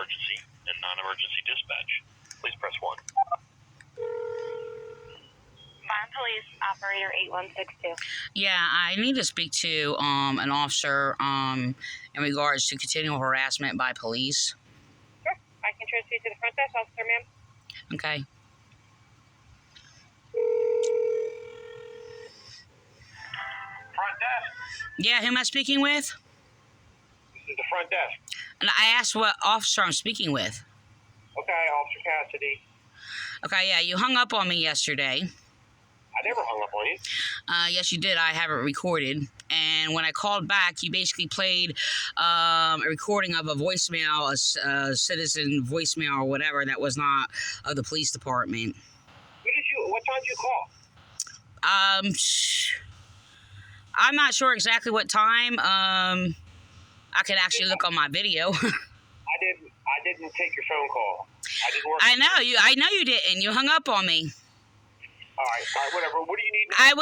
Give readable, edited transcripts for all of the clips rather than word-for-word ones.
emergency and non-emergency dispatch. Please press 1. Vineland Police Operator 8162. Yeah, I need to speak to an officer in regards to continual harassment by police. Sure. I can transfer you to the front desk, officer, ma'am. Okay. Front desk. Yeah, who am I speaking with? This is the front desk. And I asked what officer I'm speaking with. Okay, Officer Cassidy. Okay, yeah, you hung up on me yesterday. I never hung up on you. Yes, you did. I have it recorded. And when I called back, you basically played a recording of a voicemail, a citizen voicemail or whatever that was not of the police department. What time did you call? I'm not sure exactly what time. I could actually look on my video. I didn't take your phone call. I didn't work. I know you didn't. You hung up on me. All right, whatever. What do you need? I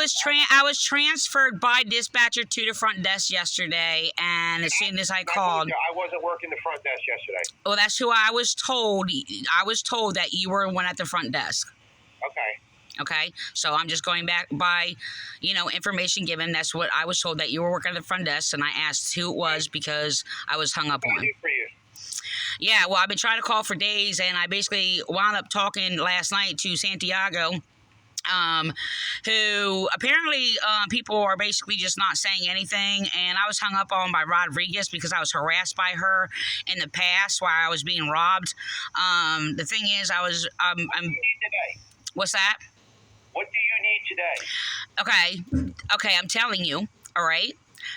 was transferred by dispatcher to the front desk yesterday, and as soon as I called, I wasn't working the front desk yesterday. well, that's who I was told. I was told that you were one at the front desk. Okay. Okay, so I'm just going back by, information given. That's what I was told, that you were working at the front desk, and I asked who it was because I was hung up What on. can I do for you? Yeah, well, I've been trying to call for days, and I basically wound up talking last night to Santiago, who apparently people are basically just not saying anything, and I was hung up on by Rodriguez because I was harassed by her in the past while I was being robbed. The thing is, What do you need today? What's that? What do you need today? Okay, I'm telling you, all right?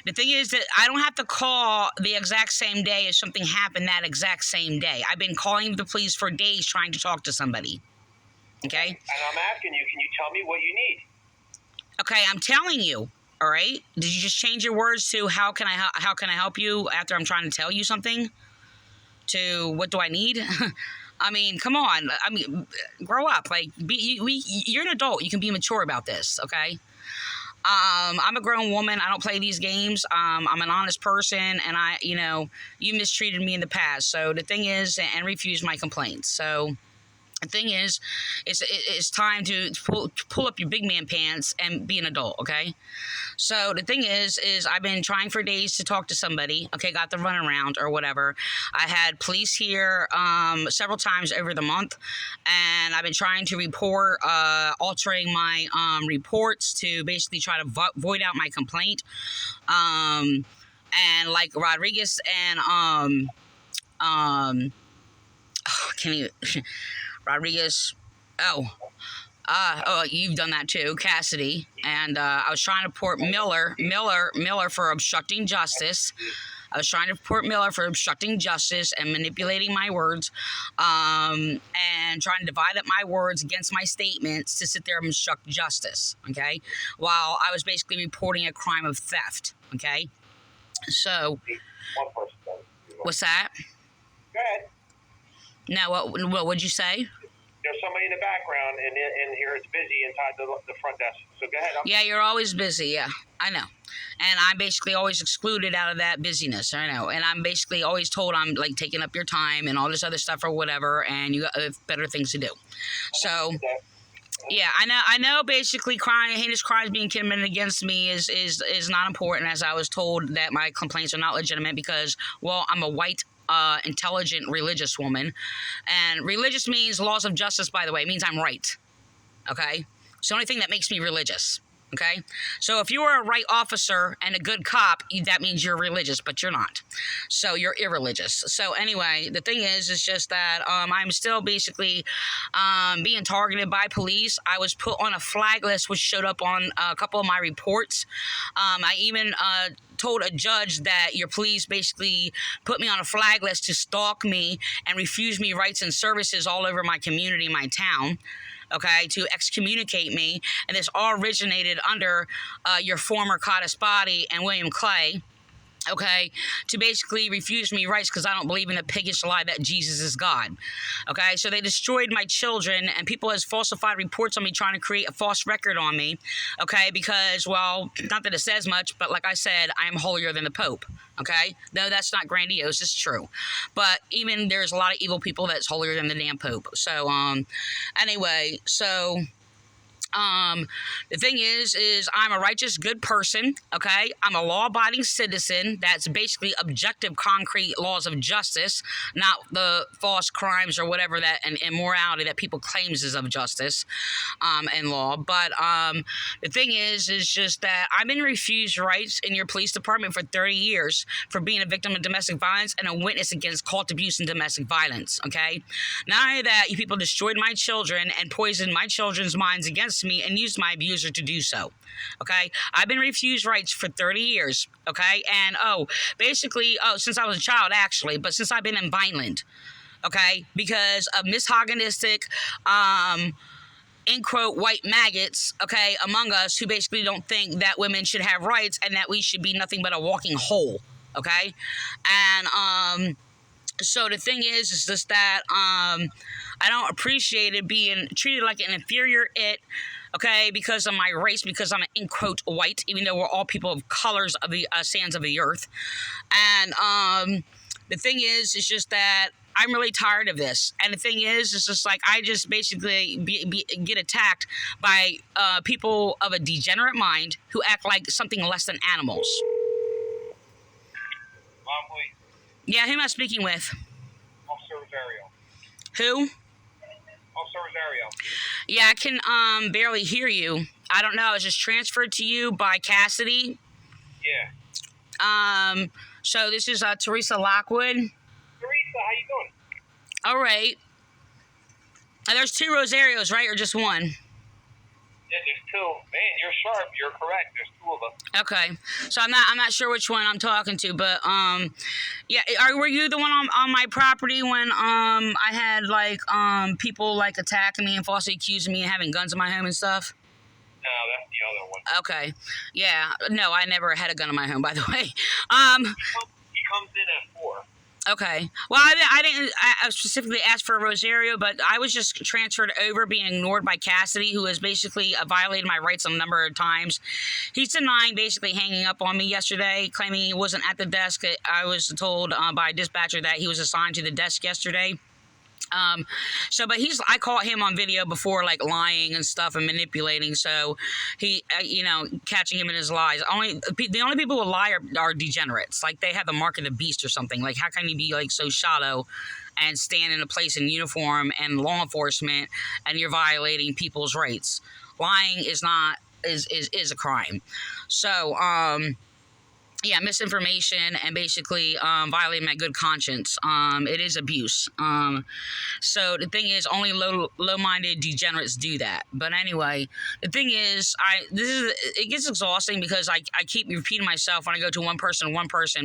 The thing is that I don't have to call the exact same day if something happened that exact same day. I've been calling the police for days trying to talk to somebody. Okay? And I'm asking you, can you tell me what you need? Okay, I'm telling you, all right? Did you just change your words to how can I help you after I'm trying to tell you something? To what do I need? I mean, come on. I mean, grow up. Like, you're an adult. You can be mature about this, okay? I'm a grown woman. I don't play these games. I'm an honest person, and you mistreated me in the past. So the thing is, and refused my complaints. So the thing is, it's time to pull up your big man pants and be an adult, okay? So the thing is I've been trying for days to talk to somebody, okay, got the runaround or whatever. I had police here several times over the month, and I've been trying to report, altering my reports to basically try to void out my complaint. And like Rodriguez and Rodriguez, you've done that too, Cassidy, and I was trying to report Miller for obstructing justice. I was trying to report Miller for obstructing justice and manipulating my words, and trying to divide up my words against my statements to sit there and obstruct justice, okay? While I was basically reporting a crime of theft, okay? So, One person. what's that? Go ahead. No, what would you say? There's somebody in the background, and here it's busy inside the front desk. So go ahead. Yeah, you're always busy. Yeah, I know. And I'm basically always excluded out of that busyness. I know. And I'm basically always told I'm like taking up your time and all this other stuff or whatever, and you got better things to do. So, yeah, I know. Basically, heinous crimes being committed against me is not important, as I was told that my complaints are not legitimate because, well, I'm a white, intelligent, religious woman. And religious means laws of justice, by the way. It means I'm right. Okay? It's the only thing that makes me religious. Okay? So if you are a right officer and a good cop, that means you're religious, but you're not. So you're irreligious. So anyway, the thing is just that I'm still basically being targeted by police. I was put on a flag list, which showed up on a couple of my reports. I even told a judge that your police basically put me on a flag list to stalk me and refuse me rights and services all over my community, my town. Okay, to excommunicate me, and this all originated under your former Cottis Body and William Clay, okay, to basically refuse me rights because I don't believe in the piggish lie that Jesus is God, okay? So they destroyed my children, and people has falsified reports on me trying to create a false record on me, okay, because, well, not that it says much, but like I said, I am holier than the Pope, Okay? No, that's not grandiose. It's true. But even there's a lot of evil people that's holier than the damn Pope. So, anyway, so... the thing is I'm a righteous, good person, okay? I'm a law-abiding citizen. That's basically objective, concrete laws of justice, not the false crimes or whatever that and immorality that people claims is of justice, and law. But the thing is just that I've been refused rights in your police department for 30 years for being a victim of domestic violence and a witness against cult abuse and domestic violence, okay? Not only that, you people destroyed my children and poisoned my children's minds against me and used my abuser to do so. Okay, I've been refused rights for 30 years. Okay, and basically, since I was a child actually, but since I've been in Vineland, okay, because of misogynistic, in quote, white maggots, okay, among us who basically don't think that women should have rights and that we should be nothing but a walking hole. Okay, and so the thing is just that I don't appreciate it being treated like an inferior okay, because of my race, because I'm an in quote white, even though we're all people of colors of the sands of the earth. And the thing is just that I'm really tired of this. And the thing is, it's just like I just basically get attacked by people of a degenerate mind who act like something less than animals. Yeah, who am I speaking with? Officer Rosario. Who? Officer Rosario. Yeah, I can barely hear you. I don't know. I was just transferred to you by Cassidy. Yeah. So this is Teresa Lockwood. Teresa, how you doing? All right. There's 2 Rosarios, right, or just one? Yeah, there's 2. Man, you're sharp. You're correct. There's 2 of us. Okay, so I'm not sure which one I'm talking to, but yeah, were you the one on my property when I had like people like attacking me and falsely accusing me of having guns in my home and stuff? No, that's the other one. Okay, yeah, no, I never had a gun in my home, by the way. He comes in at 4. Okay. Well, I didn't specifically ask for Rosario, but I was just transferred over, being ignored by Cassidy, who has basically violated my rights a number of times. He's denying basically hanging up on me yesterday, claiming he wasn't at the desk. I was told by a dispatcher that he was assigned to the desk yesterday. But I caught him on video before, like lying and stuff and manipulating. So he, catching him in his lies. The only people who lie are degenerates. Like they have the mark of the beast or something. Like how can you be like so shallow and stand in a place in uniform and law enforcement and you're violating people's rights? Lying is a crime. So, yeah, misinformation and basically violating my good conscience. It is abuse. So the thing is, only low-minded degenerates do that. But anyway, the thing is, it gets exhausting because I keep repeating myself when I go to one person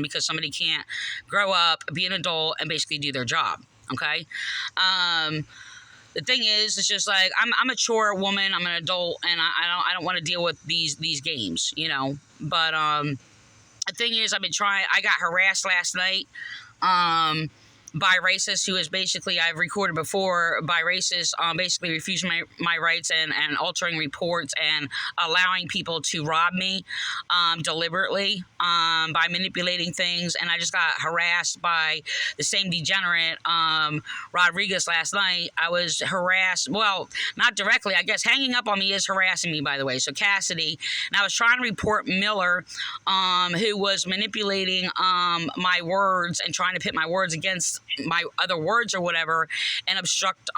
because somebody can't grow up, be an adult, and basically do their job. Okay. The thing is, it's just like I'm a mature woman. I'm an adult, and I don't want to deal with these games, But the thing is, I got harassed last night by racists who is basically, I've recorded before, by racists basically refusing my rights and altering reports and allowing people to rob me deliberately by manipulating things. And I just got harassed by the same degenerate Rodriguez last night. I was harassed, well, not directly, I guess hanging up on me is harassing me, by the way. So Cassidy, and I was trying to report Miller, who was manipulating my words and trying to pit my words against my other words or whatever and obstruct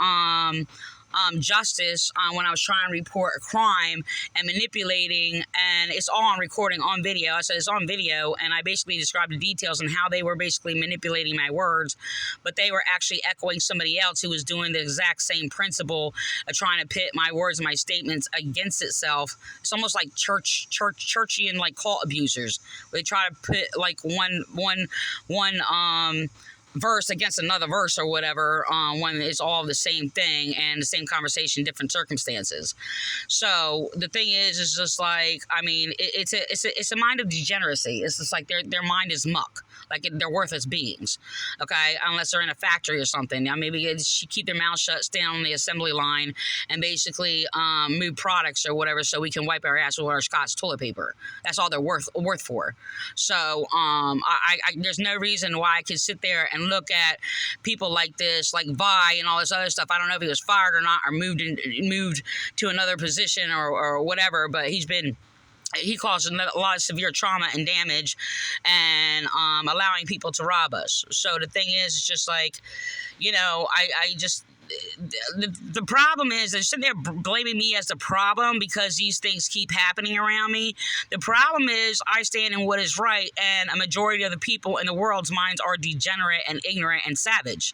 justice when I was trying to report a crime and manipulating, and it's all on recording, on video. I said it's on video, and I basically described the details and how they were basically manipulating my words, but they were actually echoing somebody else who was doing the exact same principle of trying to pit my words and my statements against itself. It's almost like churchy and like cult abusers. They try to put like one verse against another verse or whatever, when it's all the same thing and the same conversation, different circumstances. So the thing is just like, I mean, it's a mind of degeneracy. It's just like their mind is muck. Like they're worthless beings, okay? Unless they're in a factory or something. Now maybe they should keep their mouth shut, stand on the assembly line, and basically move products or whatever, so we can wipe our ass with our Scott's toilet paper. That's all they're worth for. So there's no reason why I could sit there and look at people like this, like Vi and all this other stuff. I don't know if he was fired or not, or moved to another position or whatever, but he caused a lot of severe trauma and damage, and allowing people to rob us. So the thing is, it's just like, you know, I just, the problem is they're sitting there blaming me as the problem because these things keep happening around me. The problem is I stand in what is right, and a majority of the people in the world's minds are degenerate and ignorant and savage.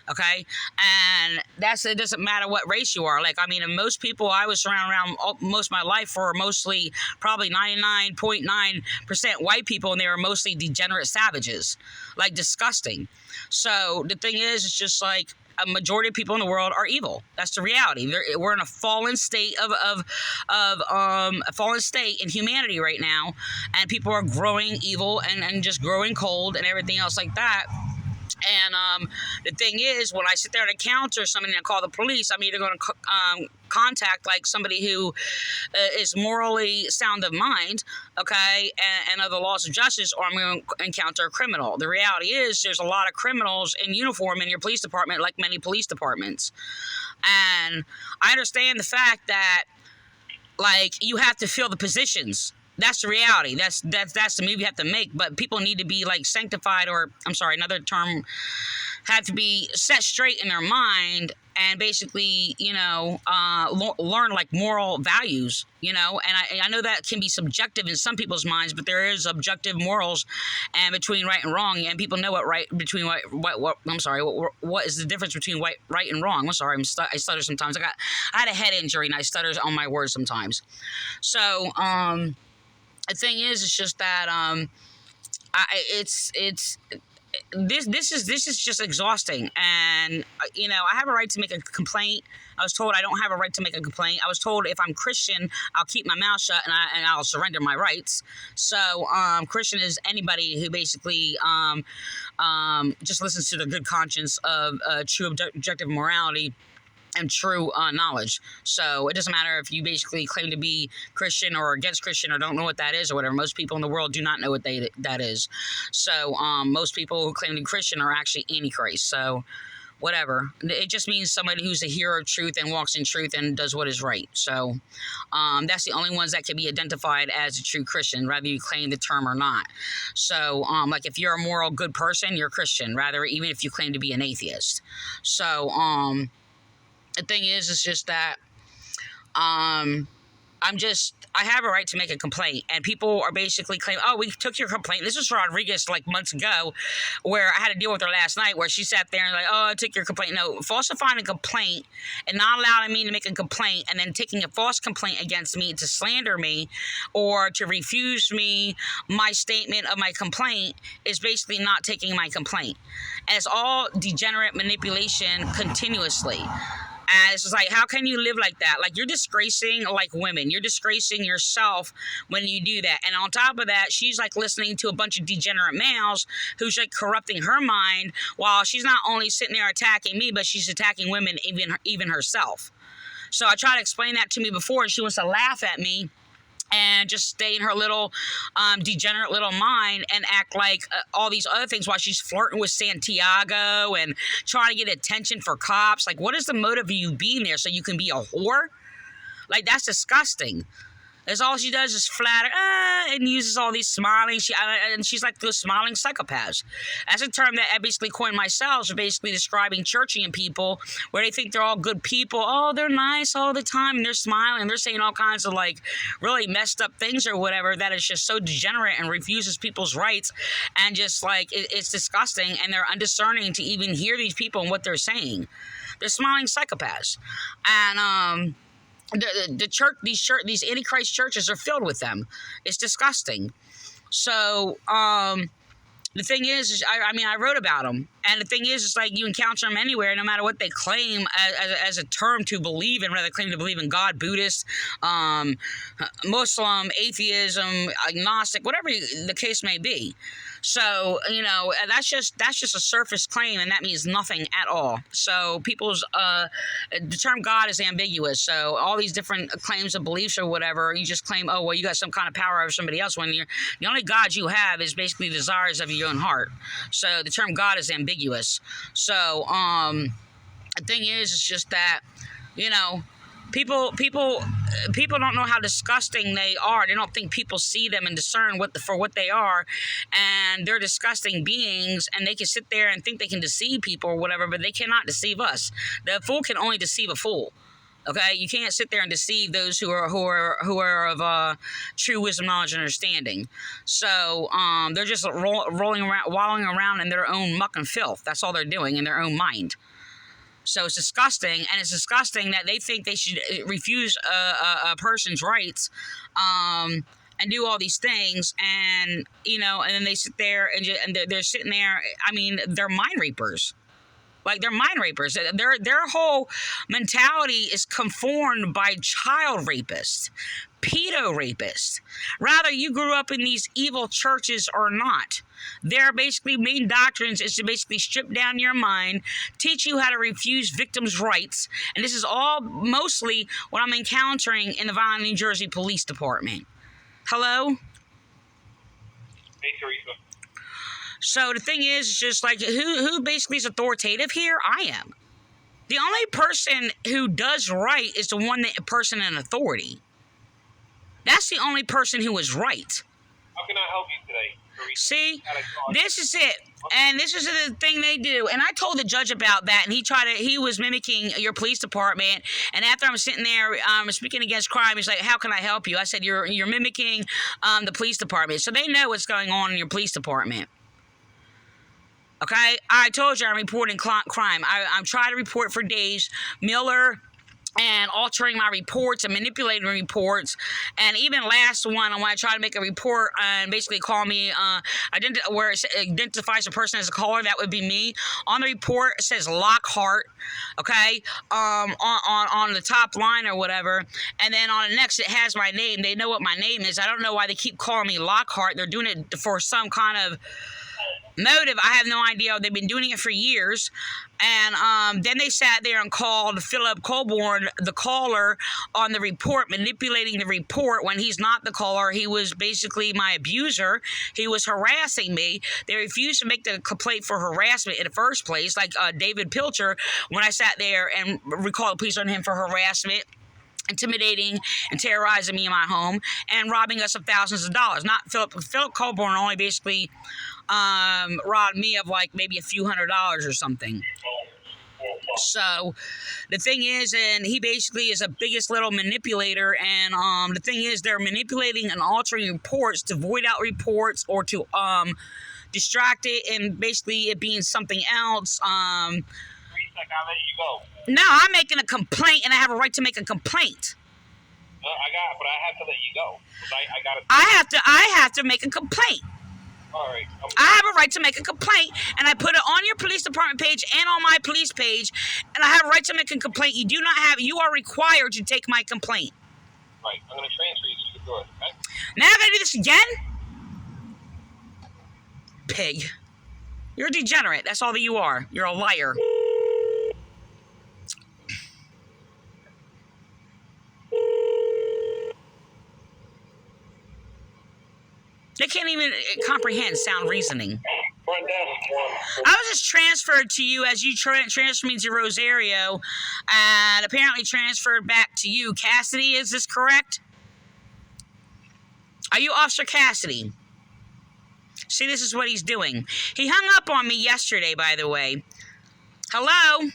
Okay, and it doesn't matter what race you are. Like, I mean, most people I was surrounded around most of my life were mostly probably 99.9% white people, and they were mostly degenerate savages, like disgusting. So the thing is, it's just like a majority of people in the world are evil. That's the reality. We're in a fallen state a fallen state in humanity right now, and people are growing evil and just growing cold and everything else like that. And the thing is, when I sit there and encounter somebody and I call the police, I'm either going to contact like somebody who is morally sound of mind, okay, and of the laws of justice, or I'm going to encounter a criminal. The reality is there's a lot of criminals in uniform in your police department, like many police departments. And I understand the fact that, like, you have to fill the positions. That's the reality. That's the move you have to make. But people need to be like sanctified, or I'm sorry, another term, have to be set straight in their mind, and basically, you know, learn like moral values, you know. And I know that can be subjective in some people's minds, but there is objective morals and between right and wrong, and people know what what is the difference between right and wrong. I'm sorry, I stutter sometimes. I had a head injury and I stutter on my words sometimes. So the thing is, it's just that this is just exhausting, and you know, I have a right to make a complaint. I was told I don't have a right to make a complaint. I was told if I'm Christian, I'll keep my mouth shut and I'll surrender my rights. So Christian is anybody who basically just listens to the good conscience of true objective morality and true knowledge. So it doesn't matter if you basically claim to be Christian or against Christian or don't know what that is or whatever. Most people in the world do not know what that is. So most people who claim to be Christian are actually antichrist. So whatever. It just means somebody who's a hero of truth and walks in truth and does what is right. So that's the only ones that can be identified as a true Christian, whether you claim the term or not. So like if you're a moral good person, you're Christian, rather, even if you claim to be an atheist. So the thing is, it's just that I have a right to make a complaint, and people are basically claiming, oh, we took your complaint. This was Rodriguez like months ago, where I had to deal with her last night, where she sat there and like, oh, I took your complaint. No, falsifying a complaint and not allowing me to make a complaint, and then taking a false complaint against me to slander me or to refuse me my statement of my complaint is basically not taking my complaint. And it's all degenerate manipulation continuously. And it's just like, how can you live like that? Like, you're disgracing, like, women. You're disgracing yourself when you do that. And on top of that, she's, like, listening to a bunch of degenerate males who's, like, corrupting her mind while she's not only sitting there attacking me, but she's attacking women, even herself. So I tried to explain that to me before, and she wants to laugh at me and just stay in her little degenerate little mind and act like all these other things while she's flirting with Santiago and trying to get attention for cops. Like, what is the motive of you being there? So you can be a whore? Like, that's disgusting. That's all she does is flatter and uses all these smiling. And she's like those smiling psychopaths. That's a term that I basically coined myself, basically describing churchian people, where they think they're all good people. Oh, they're nice all the time, and they're smiling, and they're saying all kinds of like really messed up things or whatever that is just so degenerate and refuses people's rights, and just like it's disgusting, and they're undiscerning to even hear these people and what they're saying. They're smiling psychopaths, and the church, these antichrist churches are filled with them. It's disgusting. So the thing is I wrote about them, And the thing is, it's like you encounter them anywhere, no matter what they claim as a term to believe in, whether they claim to believe in God, Buddhist, Muslim, atheism, agnostic, whatever the case may be. So, that's just a surface claim, and that means nothing at all. So people's the term God is ambiguous. So all these different claims of beliefs or whatever, you just claim, oh, well, you got some kind of power over somebody else, when the only God you have is basically desires of your own heart. So the term God is ambiguous. So the thing is, it's just that, people don't know how disgusting they are. They don't think people see them and discern for what they are, and they're disgusting beings, and they can sit there and think they can deceive people or whatever, but they cannot deceive us. The fool can only deceive a fool. Okay, you can't sit there and deceive those who are of true wisdom, knowledge, and understanding. So they're just rolling around, wallowing around in their own muck and filth. That's all they're doing in their own mind. So it's disgusting, and it's disgusting that they think they should refuse a person's rights, and do all these things, and and then they sit there and they're sitting there. I mean, they're mind reapers. Like, they're mind rapers. Their whole mentality is conformed by child rapists, pedo rapists. Rather, you grew up in these evil churches or not. Their basically main doctrines is to basically strip down your mind, teach you how to refuse victims' rights. And this is all mostly what I'm encountering in the Vineland, New Jersey Police Department. Hello? Hey, Teresa. So the thing is, it's just like, who basically is authoritative here? I am. The only person who does right is the person in authority. That's the only person who is right. How can I help you today, Teresa? See, this is it. And this is the thing they do. And I told the judge about that, and he was mimicking your police department. And after I'm sitting there speaking against crime, he's like, how can I help you? I said, you're mimicking the police department. So they know what's going on in your police department. Okay, I told you I'm reporting crime. I'm trying to report for days. Miller and altering my reports and manipulating reports. And even last one, when I tried to make a report and basically call me, where it identifies a person as a caller, that would be me. On the report, it says Lockhart, okay, on the top line or whatever. And then on the next, it has my name. They know what my name is. I don't know why they keep calling me Lockhart. They're doing it for some kind of motive. I have no idea. They've been doing it for years. And then they sat there and called Philip Colborn, the caller, on the report, manipulating the report when he's not the caller. He was basically my abuser. He was harassing me. They refused to make the complaint for harassment in the first place, like David Pilcher, when I sat there and recalled the police on him for harassment, intimidating and terrorizing me in my home, and robbing us of thousands of dollars. Not Philip Colborn only basically robbed me of like maybe a few $100s or something. So the thing is, and he basically is a biggest little manipulator, and the thing is, they're manipulating and altering reports to void out reports or to distract it, and basically it being something else. Teresa, I gotta let you go. No, I'm making a complaint, and I have a right to make a complaint. But I have to let you go. I have to make a complaint. All right. I have a right to make a complaint, and I put it on your police department page and on my police page, and I have a right to make a complaint. You are required to take my complaint. Right. I'm going to transfer you to the door, okay? Now I'm going to do this again? Pig. You're a degenerate. That's all that you are. You're a liar. They can't even comprehend sound reasoning. Front desk, one. I was just transferred to you as you transferred me to Rosario, and apparently transferred back to you. Cassidy, is this correct? Are you Officer Cassidy? See, this is what he's doing. He hung up on me yesterday, by the way. Hello?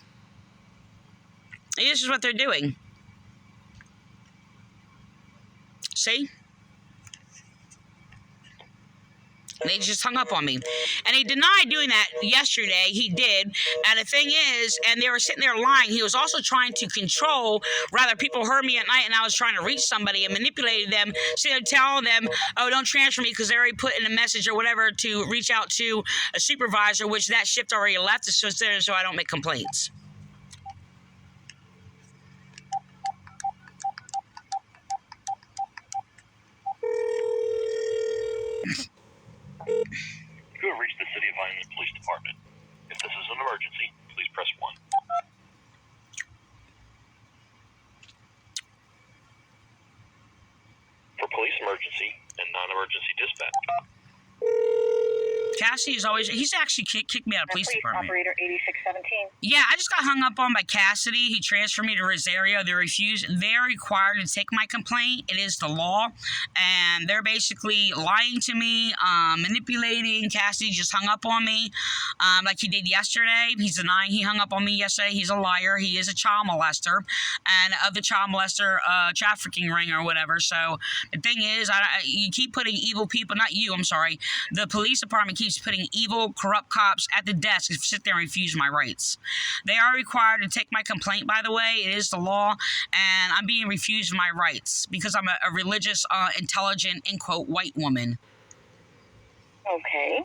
This is what they're doing. See? They just hung up on me. And he denied doing that yesterday. He did. And the thing is, and they were sitting there lying. He was also trying to control, rather people heard me at night and I was trying to reach somebody and manipulated them, so telling them, oh, don't transfer me because they already put in a message or whatever to reach out to a supervisor, which that shift already left, so I don't make complaints. You have reached the City of Vineland Police Department. If this is an emergency, please press 1. For police emergency and non-emergency dispatch. Cassidy is always, he's actually kicked me out of police department. Operator 8617. Yeah, I just got hung up on by Cassidy. He transferred me to Rosario. They're required to take my complaint. It is the law. And they're basically lying to me, manipulating. Cassidy just hung up on me like he did yesterday. He's denying he hung up on me yesterday. He's a liar. He is a child molester and of the child molester trafficking ring or whatever. So the thing is, you keep putting evil people, not you, I'm sorry, the police department keeps putting evil, corrupt cops at the desk and sit there and refuse my rights. They are required to take my complaint, by the way. It is the law, and I'm being refused my rights because I'm a religious, intelligent, in quote, white woman. Okay.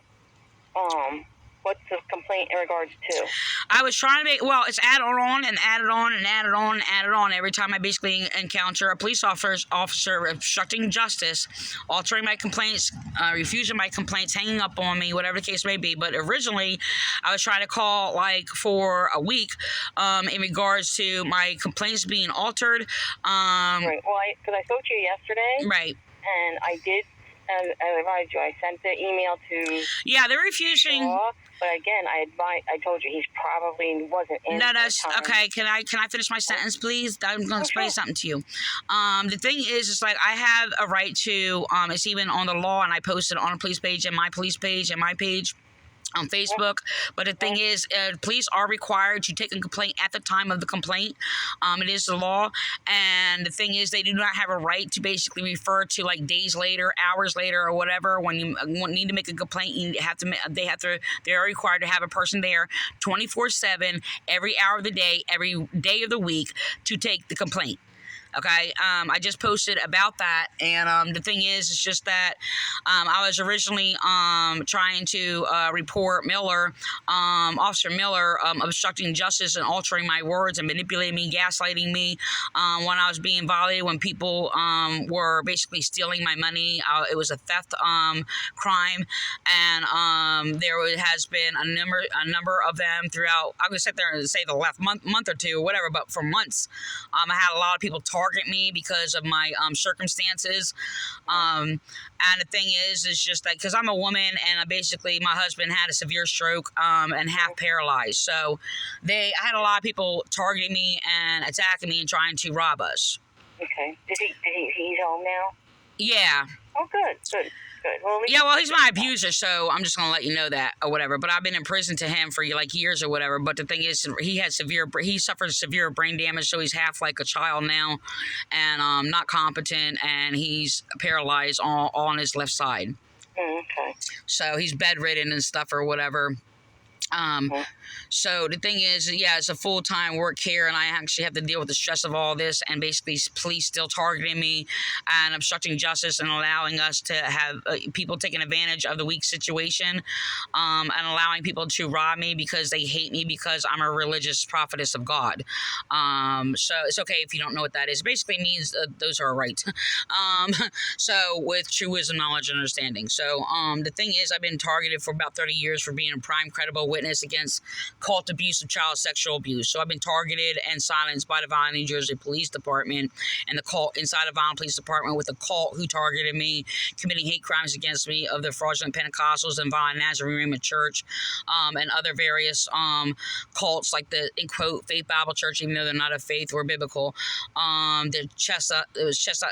What's the complaint in regards to? I was trying to make, well, it's added on and added on and added on and added on every time I basically encounter a police officer obstructing justice, altering my complaints, refusing my complaints, hanging up on me, whatever the case may be. But originally, I was trying to call like for a week in regards to my complaints being altered. Right. Well, because I spoke to you yesterday. Right. And I did, I advised you, I sent the email to... Yeah, they're refusing... But again, I told you, he's probably wasn't in. No, that's okay. Can I finish my sentence, please? I'm going to explain something to you. The thing is, it's like I have a right to. It's even on the law, and I posted on a police page and my police page and my page on Facebook. But the thing is, police are required to take a complaint at the time of the complaint. It is the law, and the thing is, they do not have a right to basically refer to like days later, hours later, or whatever. When you need to make a complaint, they are required to have a person there 24/7, every hour of the day, every day of the week to take the complaint. Okay, I just posted about that, and the thing is, it's just that I was originally trying to report Miller, Officer Miller, obstructing justice and altering my words and manipulating me, gaslighting me when I was being violated, when people were basically stealing my money. It was a theft crime, and there has been a number of them throughout. I'm gonna sit there and say the last month or two, or whatever, but for months, I had a lot of people target me because of my circumstances, and the thing is, it's just that because I'm a woman and basically my husband had a severe stroke and half paralyzed, so I had a lot of people targeting me and attacking me and trying to rob us. Okay. He's home now? Yeah. Oh, good. Well, he's my abuser, so I'm just gonna let you know that or whatever. But I've been in prison to him for like years or whatever. But the thing is, he suffered severe brain damage, so he's half like a child now, and not competent, and he's paralyzed on his left side. Okay. So he's bedridden and stuff or whatever. So the thing is, yeah, it's a full-time work here, and I actually have to deal with the stress of all this, and basically police still targeting me and obstructing justice and allowing us to have people taking advantage of the weak situation, and allowing people to rob me because they hate me because I'm a religious prophetess of God. So it's okay if you don't know what that is. It basically means those are right. So with true wisdom, knowledge, and understanding. So the thing is, I've been targeted for about 30 years for being a prime credible witness against cult abuse of child sexual abuse. So I've been targeted and silenced by the Vineland, New Jersey Police Department and the cult inside the Vineland Police Department, with the cult who targeted me, committing hate crimes against me, of the fraudulent Pentecostals and Vineland Nazarene Church, and other various cults like the, in quote, Faith Bible Church, even though they're not a faith or biblical. The Chestnut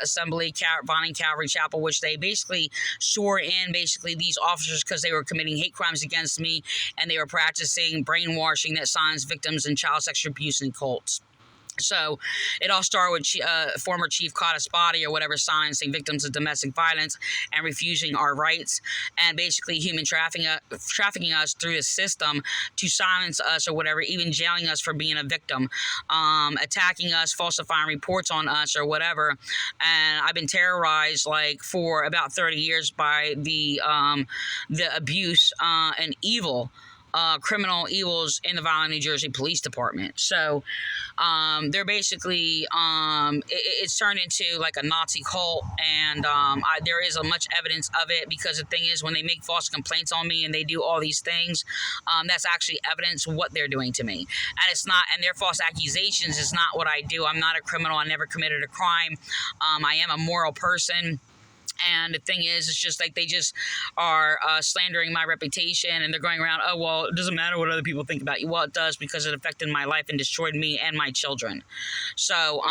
Assembly, Vineland Calvary Chapel, which they basically swore in these officers because they were committing hate crimes against me, and they were practicing brainwashing that signs victims in child sexual abuse and cults. So it all started with former Chief Cassidy or whatever silencing victims of domestic violence and refusing our rights, and basically human trafficking us through the system to silence us or whatever, even jailing us for being a victim, attacking us, falsifying reports on us or whatever. And I've been terrorized like for about 30 years by the abuse and evil. Criminal evils in the Vineland, New Jersey Police Department. So they're basically, it's turned into like a Nazi cult, and there is much evidence of it, because the thing is, when they make false complaints on me and they do all these things, that's actually evidence of what they're doing to me. And it's not, and their false accusations is not what I do. I'm not a criminal. I never committed a crime. I am a moral person. And the thing is, it's just like they just are slandering my reputation, and they're going around, oh, well, it doesn't matter what other people think about you. Well, it does, because it affected my life and destroyed me and my children. So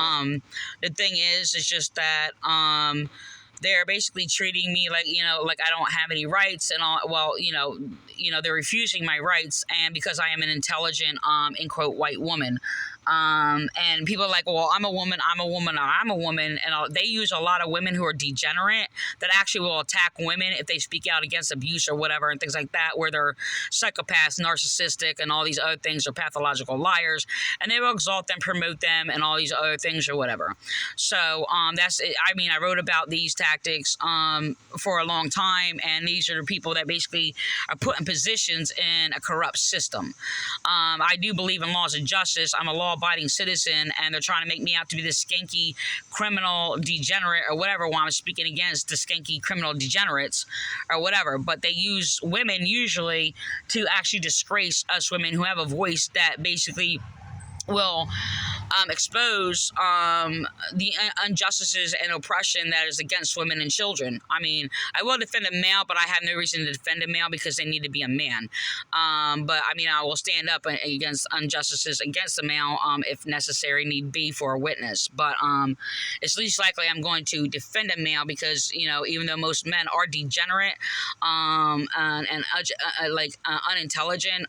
the thing is, it's just that they're basically treating me like, like I don't have any rights and all. Well, they're refusing my rights, and because I am an intelligent, in quote, white woman. And people are like, well, I'm a woman, and they use a lot of women who are degenerate that actually will attack women if they speak out against abuse or whatever and things like that, where they're psychopaths, narcissistic, and all these other things, or pathological liars, and they will exalt them, promote them, and all these other things or whatever. So that's it. I mean, I wrote about these tactics for a long time, and these are the people that basically are put in positions in a corrupt system. I do believe in laws and justice. I'm a law-abiding citizen, and they're trying to make me out to be this skanky criminal degenerate or whatever while I'm speaking against the skanky criminal degenerates or whatever. But they use women usually to actually disgrace us women who have a voice that basically will expose the injustices and oppression that is against women and children. I mean, I will defend a male, but I have no reason to defend a male because they need to be a man. But I mean, I will stand up against injustices against a male if necessary, need be, for a witness. But it's least likely I'm going to defend a male because, even though most men are degenerate and unintelligent,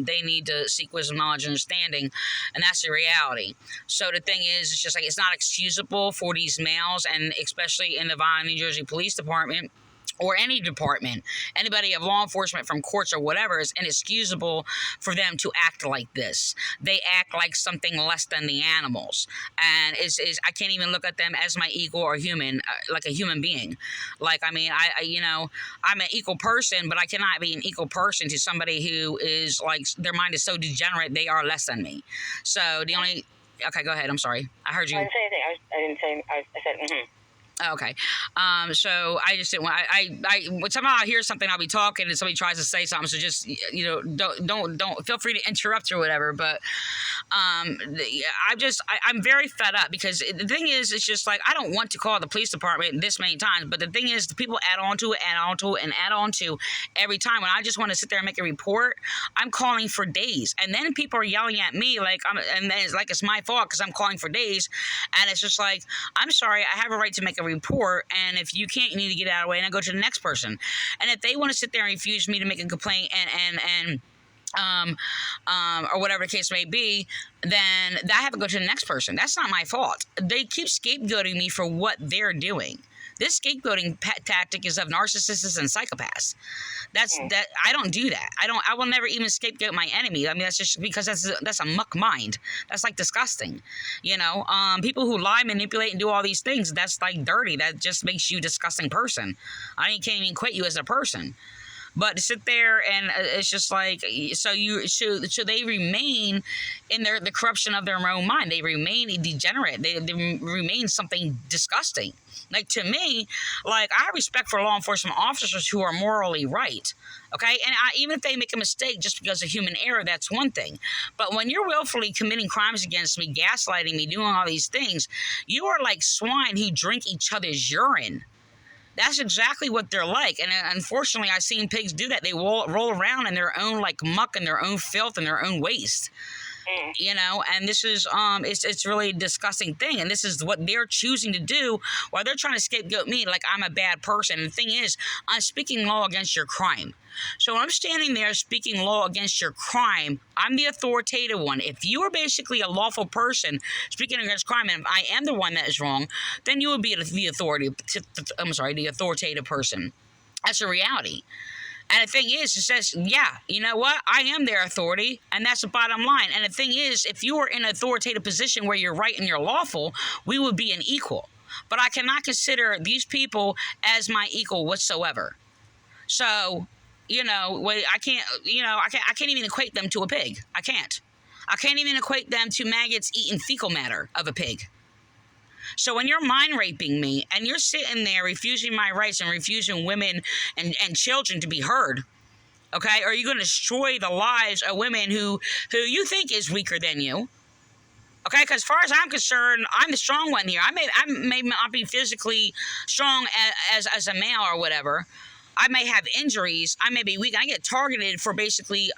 they need to seek wisdom, knowledge, and understanding. And that's the reality. So the thing is, it's just like, it's not excusable for these males, and especially in the Vineland, New Jersey Police Department, or any department, anybody of law enforcement from courts or whatever, is inexcusable for them to act like this. They act like something less than the animals. And I can't even look at them as my equal or human, like a human being. Like, I mean, I'm an equal person, but I cannot be an equal person to somebody who is like, their mind is so degenerate, they are less than me. So the only, okay, go ahead. I'm sorry. I heard you. I didn't say anything. I didn't say, I said, mm-hmm. Okay. So I just didn't want, when somehow I hear something, I'll be talking and somebody tries to say something. So just, don't feel free to interrupt or whatever. But, I'm very fed up because the thing is, it's just like, I don't want to call the police department this many times, but the thing is, the people add on to every time. When I just want to sit there and make a report, I'm calling for days. And then people are yelling at me and then it's like, it's my fault because I'm calling for days. And it's just like, I'm sorry, I have a right to make a report, and if you can't, you need to get out of the way, and I go to the next person. And if they want to sit there and refuse me to make a complaint or whatever the case may be, then I have to go to the next person. That's not my fault. They keep scapegoating me for what they're doing. This scapegoating tactic is of narcissists and psychopaths. That I don't do that. I will never even scapegoat my enemy. I mean, that's just because that's a muck mind. That's like disgusting. People who lie, manipulate, and do all these things, that's like dirty. That just makes you a disgusting person. I can't even quit you as a person. But to sit there and it's just like, so they remain in the corruption of their own mind. They remain degenerate. They remain something disgusting. Like, to me, like, I have respect for law enforcement officers who are morally right. Okay? And even if they make a mistake just because of human error, that's one thing. But when you're willfully committing crimes against me, gaslighting me, doing all these things, you are like swine who drink each other's urine. That's exactly what they're like. And unfortunately, I've seen pigs do that. They roll around in their own like muck and their own filth and their own waste. You know, and this is it's really a disgusting thing, and this is what they're choosing to do while they're trying to scapegoat me like I'm a bad person. And the thing is, I'm speaking law against your crime. So when I'm standing there speaking law against your crime, I'm the authoritative one. If you are basically a lawful person speaking against crime, and if I am the one that is wrong, then you would be the authoritative person. That's a reality. And the thing is, it says, yeah, you know what? I am their authority, and that's the bottom line. And the thing is, if you are in an authoritative position where you're right and you're lawful, we would be an equal. But I cannot consider these people as my equal whatsoever. So, you know, I can't even equate them to a pig. I can't. I can't even equate them to maggots eating fecal matter of a pig. So when you're mind raping me and you're sitting there refusing my rights and refusing women and children to be heard, okay, are you going to destroy the lives of women who you think is weaker than you? Okay, because as far as I'm concerned, I'm the strong one here. I may not be physically strong as a male or whatever. I may have injuries. I may be weak. I get targeted for basically,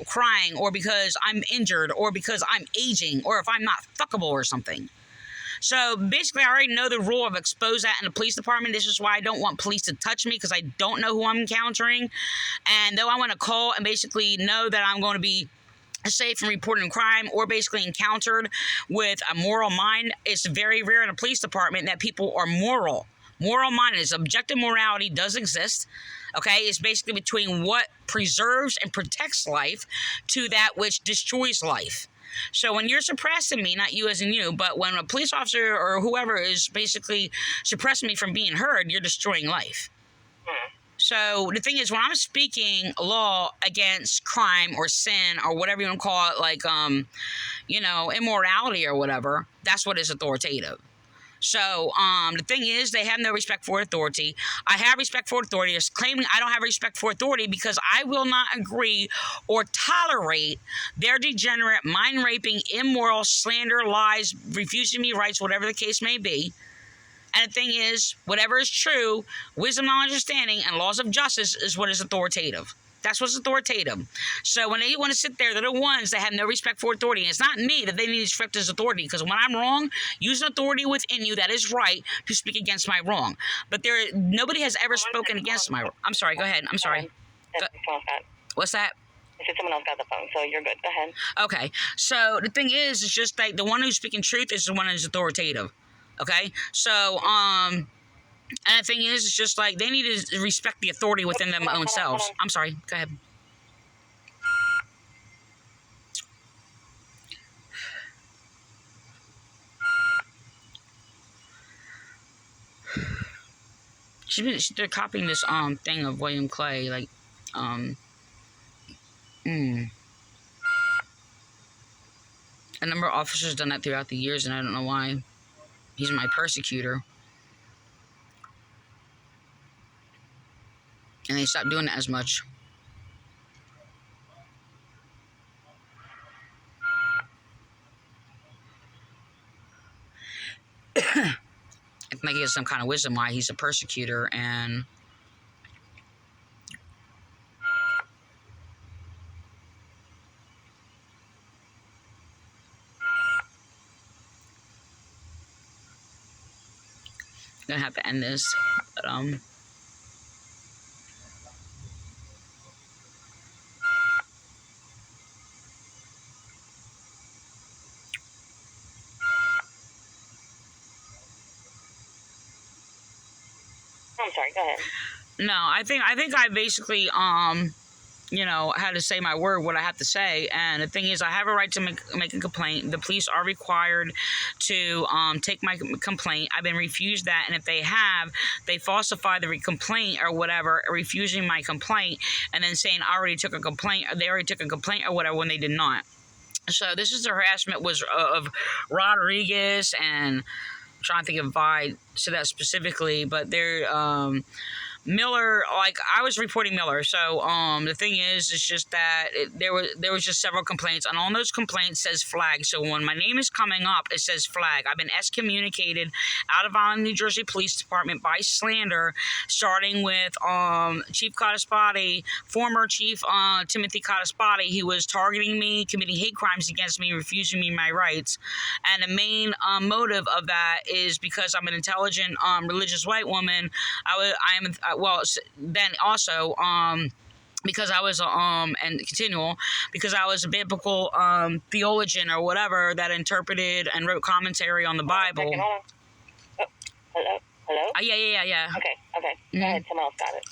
crying, or because I'm injured, or because I'm aging, or if I'm not fuckable or something. So basically, I already know the rule of expose that in the police department. This is why I don't want police to touch me, because I don't know who I'm encountering. And though I want to call and basically know that I'm going to be safe from reporting crime or basically encountered with a moral mind, it's very rare in the police department that people are moral. Moral minded. Objective morality does exist. Okay, it's basically between what preserves and protects life to that which destroys life. So when you're suppressing me, not you as in you, but when a police officer or whoever is basically suppressing me from being heard, you're destroying life. So the thing is, when I'm speaking law against crime or sin or whatever you want to call it, like, immorality or whatever, that's what is authoritative. So the thing is, they have no respect for authority. I have respect for authority. It's claiming I don't have respect for authority because I will not agree or tolerate their degenerate, mind-raping, immoral, slander, lies, refusing me rights, whatever the case may be. And the thing is, whatever is true, wisdom, knowledge, understanding, and laws of justice is what is authoritative. That's what's authoritative. So when they want to sit there, they're the ones that have no respect for authority. And it's not me that they need to respect as authority, because when I'm wrong, use an authority within you that is right to speak against my wrong. But nobody has ever spoken against my wrong. I'm sorry, go ahead. I'm sorry. What's that? I said someone else got the phone, so you're good. Go ahead. Okay. So the thing is, it's just like the one who's speaking truth is the one who's authoritative. Okay? So, and the thing is, it's just like they need to respect the authority within their own selves. I'm sorry. Go ahead. They're copying this thing of William Clay, like a number of officers done that throughout the years, and I don't know why. He's my persecutor. And they stopped doing it as much. I think he has some kind of wisdom why he's a persecutor, and I'm gonna have to end this, but I'm sorry, go ahead. no, I think I basically how to say my word, what I have to say. And the thing is, I have a right to make a complaint. The police are required to take my complaint. I've been refused that, and if they falsify the complaint or whatever, refusing my complaint, and then saying I already took a complaint, or they already took a complaint or whatever when they did not. So this is the harassment was of Rodriguez, and I'm trying to think if I said that specifically, but they're Miller, like I was reporting Miller. So the thing is, it's just that there was just several complaints, and on those complaints says flag. So when my name is coming up, it says flag. I've been excommunicated out of Vineland, New Jersey Police Department by slander, starting with Chief Cassidy, former Chief Timothy Cassidy. He was targeting me, committing hate crimes against me, refusing me my rights, and the main motive of that is because I'm an intelligent, religious white woman. Then also, because I was and continual, because I was a biblical theologian or whatever that interpreted and wrote commentary on the Bible. Hold on. Oh, hello? Yeah. Okay. Go ahead. Someone else got it.